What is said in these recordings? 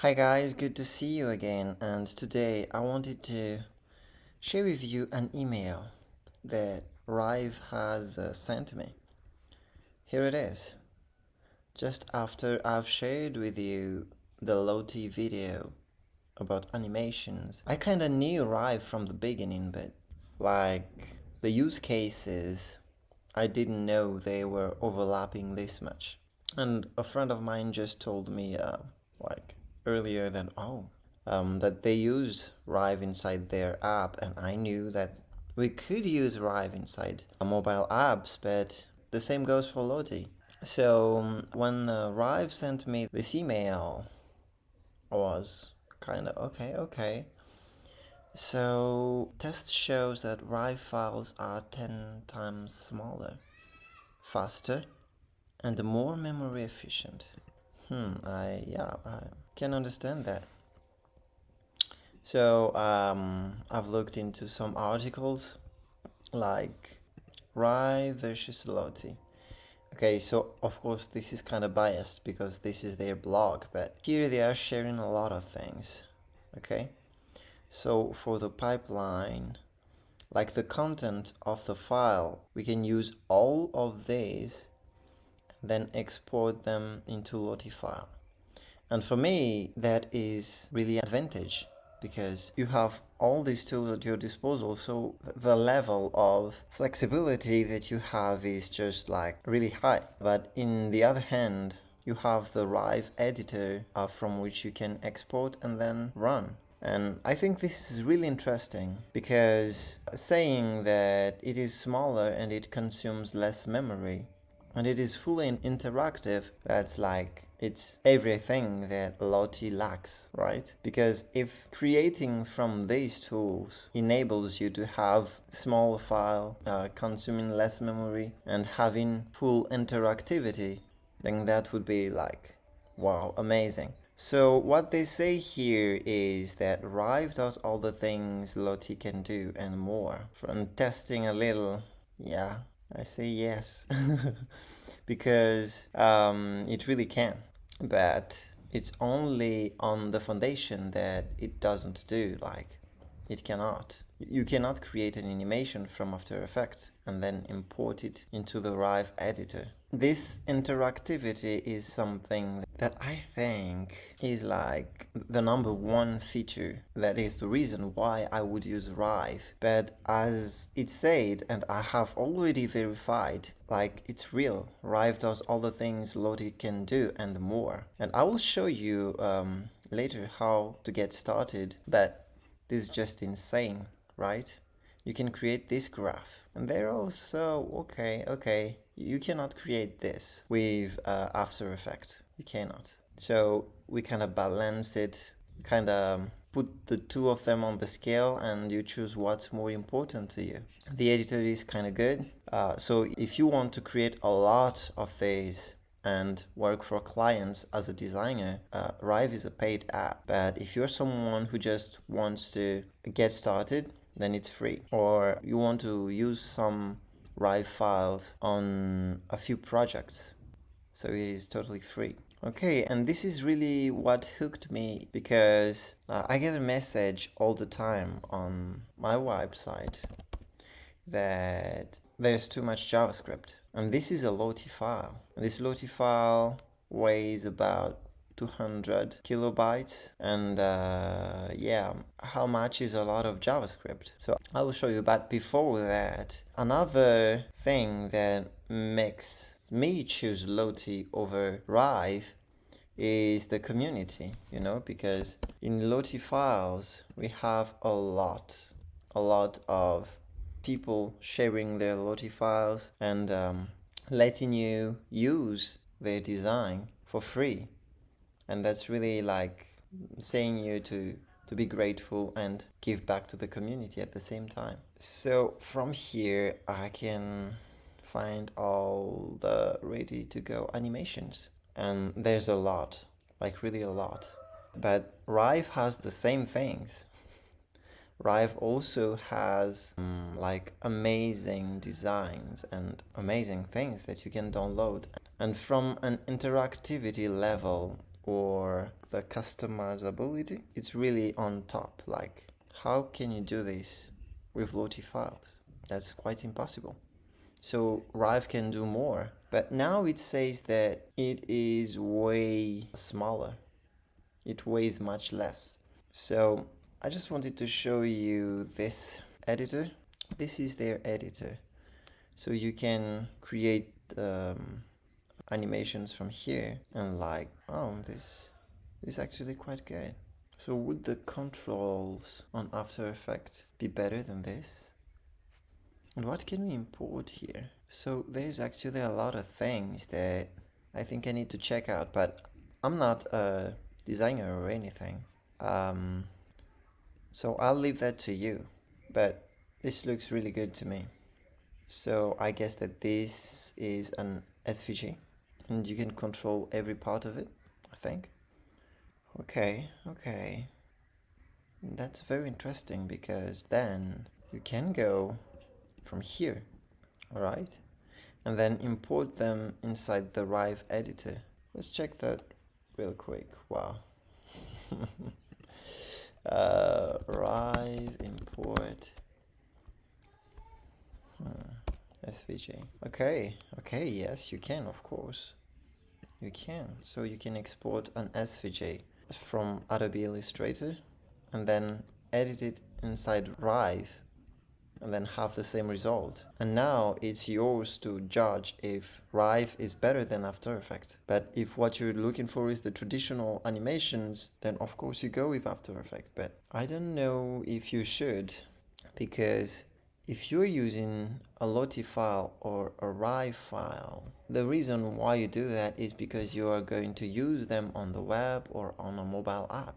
Hi guys, good to see you again. And today I wanted to share with you an email that Rive has sent me. Here it is. Just after I've shared with you the Lottie video about animations, I kinda knew Rive from the beginning, but like the use cases, I didn't know they were overlapping this much. And a friend of mine just told me, like earlier, that they use Rive inside their app, and I knew that we could use Rive inside mobile apps, but the same goes for Lottie. So when Rive sent me this email, I was kind of okay. So test shows that Rive files are 10 times smaller, faster, and more memory efficient. I can understand that. So I've looked into some articles like Rive versus Lottie. Okay, so of course this is kind of biased because this is their blog, but here they are sharing a lot of things. Okay, so for the pipeline, like the content of the file, we can use all of these and then export them into Lottie file. And for me, that is really an advantage because you have all these tools at your disposal. So the level of flexibility that you have is just like really high. But in the other hand, you have the Rive editor from which you can export and then run. And I think this is really interesting because saying that it is smaller and it consumes less memory and it is fully interactive, that's like it's everything that Lottie lacks, right? Because if creating from these tools enables you to have small file, consuming less memory, and having full interactivity, then that would be like, wow, amazing. So what they say here is that Rive does all the things Lottie can do and more. From testing a little, yeah, I say yes. Because it really can. But it's only on the foundation that it doesn't do, like it cannot. You cannot create an animation from After Effects and then import it into the Rive editor. This interactivity is something that I think is like the number one feature. That is the reason why I would use Rive. But as it said, and I have already verified, like it's real. Rive does all the things Lottie can do and more. And I will show you later how to get started. But this is just insane, right? You can create this graph, and they're also okay, you cannot create this with After Effects. You cannot. So we kind of balance it, kind of put the two of them on the scale, and you choose what's more important to you. The editor is kind of good. So if you want to create a lot of these and work for clients as a designer, Rive is a paid app. But if you're someone who just wants to get started, then it's free. Or you want to use some Rive files on a few projects, so it is totally free. Okay, and this is really what hooked me because I get a message all the time on my website that there's too much JavaScript. And this is a Lottie file. And this Lottie file weighs about 200 kilobytes, and yeah, how much is a lot of JavaScript? So I will show you. But before that, another thing that makes me choose Lottie over Rive is the community, because in Lottie files we have a lot of people sharing their Lottie files and letting you use their design for free. And that's really like saying you to be grateful and give back to the community at the same time. So from here I can find all the ready to go animations, and there's a lot, like really a lot. But Rive has the same things. Rive also has like amazing designs and amazing things that you can download. And from an interactivity level, or the customizability, it's really on top. Like, how can you do this with Lottie files? That's quite impossible. So Rive can do more, but now it says that it is way smaller. It weighs much less. So I just wanted to show you this editor. This is their editor. So you can create animations from here, and like, oh, this is actually quite good. So would the controls on After Effects be better than this? And what can we import here? So there's actually a lot of things that I think I need to check out, but I'm not a designer or anything. So I'll leave that to you. But this looks really good to me. So I guess that this is an SVG, and you can control every part of it, I think. Okay. That's very interesting, because then you can go from here, alright? And then import them inside the Rive editor. Let's check that real quick. Wow. Rive import SVG. Okay, yes, you can, of course. You can. So you can export an SVG from Adobe Illustrator and then edit it inside Rive and then have the same result. And now it's yours to judge if Rive is better than After Effects. But if what you're looking for is the traditional animations, then of course you go with After Effects. But I don't know if you should, because if you're using a Lottie file or a Rive file, the reason why you do that is because you are going to use them on the web or on a mobile app.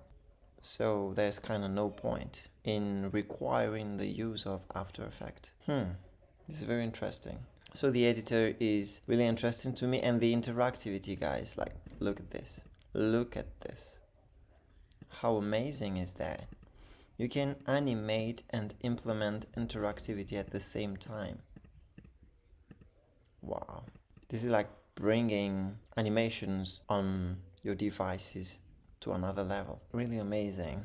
So there's kind of no point in requiring the use of After Effects. This is very interesting. So the editor is really interesting to me, and the interactivity, guys, like, look at this. Look at this. How amazing is that? You can animate and implement interactivity at the same time. Wow. This is like bringing animations on your devices to another level. Really amazing.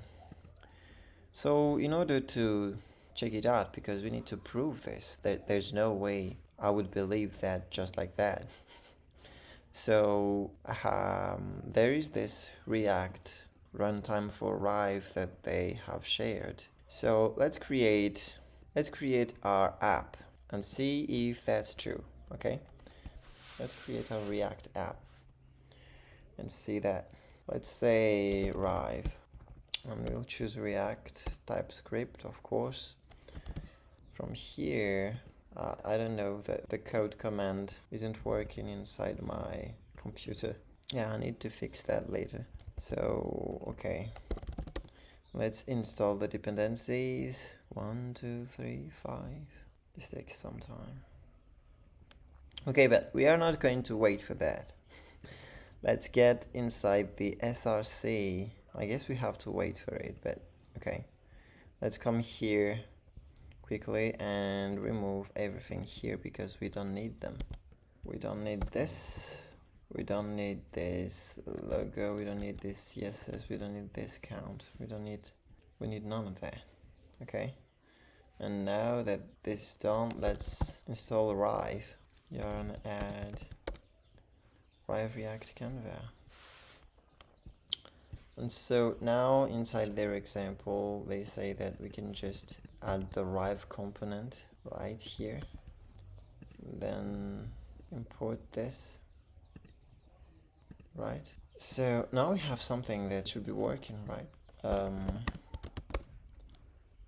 So in order to check it out, because we need to prove this, there's no way I would believe that just like that. So there is this React runtime for Rive that they have shared. So let's create our app and see if that's true. Okay, let's create a React app and see that. Let's say Rive, and we'll choose React TypeScript, of course. From here, I don't know, that the code command isn't working inside my computer. Yeah, I need to fix that later. So, okay, let's install the dependencies. 1, 2, 3, 5. This takes some time. Okay, but we are not going to wait for that. Let's get inside the SRC. I guess we have to wait for it, but okay. Let's come here quickly and remove everything here, because we don't need them. We don't need this. We don't need this logo. We don't need this CSS. We don't need this count. We need none of that. Okay. And now that this is done, let's install Rive. Yarn add Rive React Canva. And so now inside their example, they say that we can just add the Rive component right here. Then import this. Right. So now we have something that should be working, right?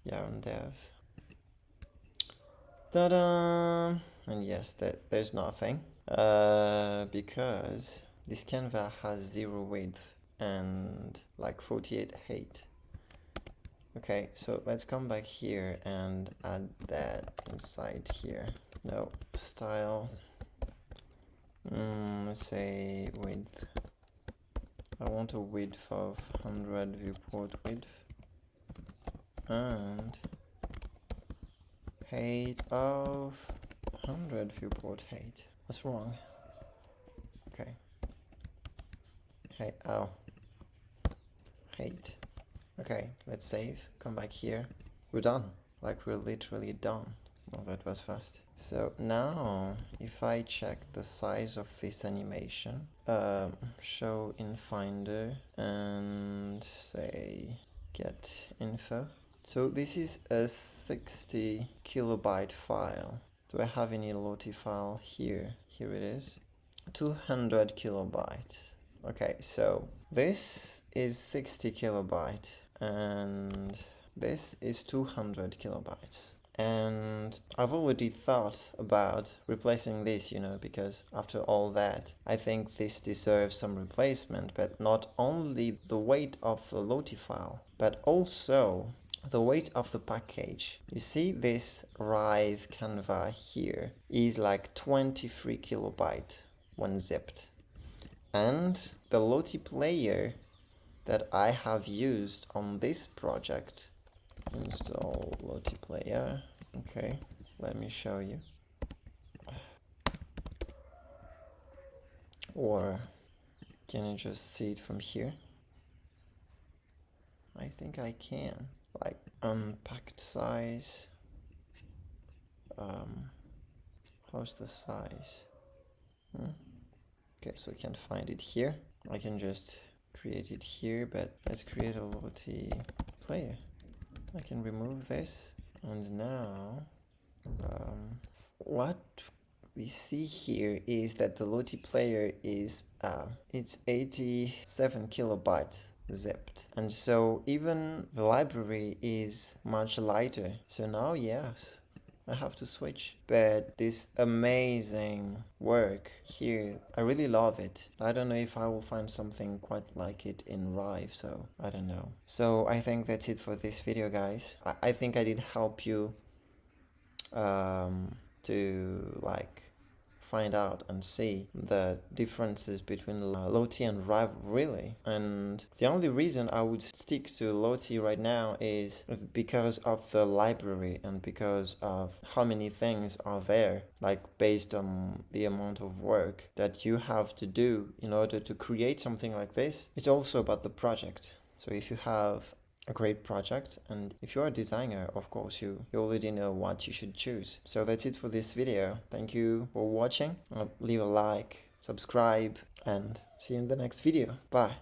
Yarn dev. Ta-da! And yes, there's nothing. Because this Canva has 0 width and like 48 height. Okay, so let's come back here and add that inside here. No, style. Let's say width. I want a width of 100 viewport width and height of 100 viewport height. What's wrong? Okay. Hey, oh, hate. Okay, let's save, come back here. We're done. Like, we're literally done. Well, that was fast. So now, if I check the size of this animation, show in Finder and say get info. So this is a 60 kilobyte file. Do I have any Lottie file here? Here it is. 200 kilobytes. Okay, so this is 60 kilobyte and this is 200 kilobytes. And I've already thought about replacing this, you know, because after all that, I think this deserves some replacement, but not only the weight of the Lottie file, but also the weight of the package. You see this Rive Canva here is like 23 kilobyte when zipped. And the Lottie player that I have used on this project, install Lottie player. Okay, let me show you. Or can you just see it from here? I think I can. Like unpacked size. How's the size? Okay, so I can't find it here. I can just create it here, but let's create a Lottie player. I can remove this, and now what we see here is that the Lottie player is it's 87 kilobyte zipped, and so even the library is much lighter. So now, yes, I have to switch. But this amazing work here, I really love it. I don't know if I will find something quite like it in Rive, so I don't know. So I think that's it for this video, guys. I think I did help you to like find out and see the differences between Lottie and Rive, really. And the only reason I would stick to Lottie right now is because of the library and because of how many things are there, like based on the amount of work that you have to do in order to create something like this. It's also about the project. So if you have a great project, and if you're a designer, of course you already know what you should choose. So that's it for this video. Thank you for watching. Leave a like, subscribe, and see you in the next video. Bye.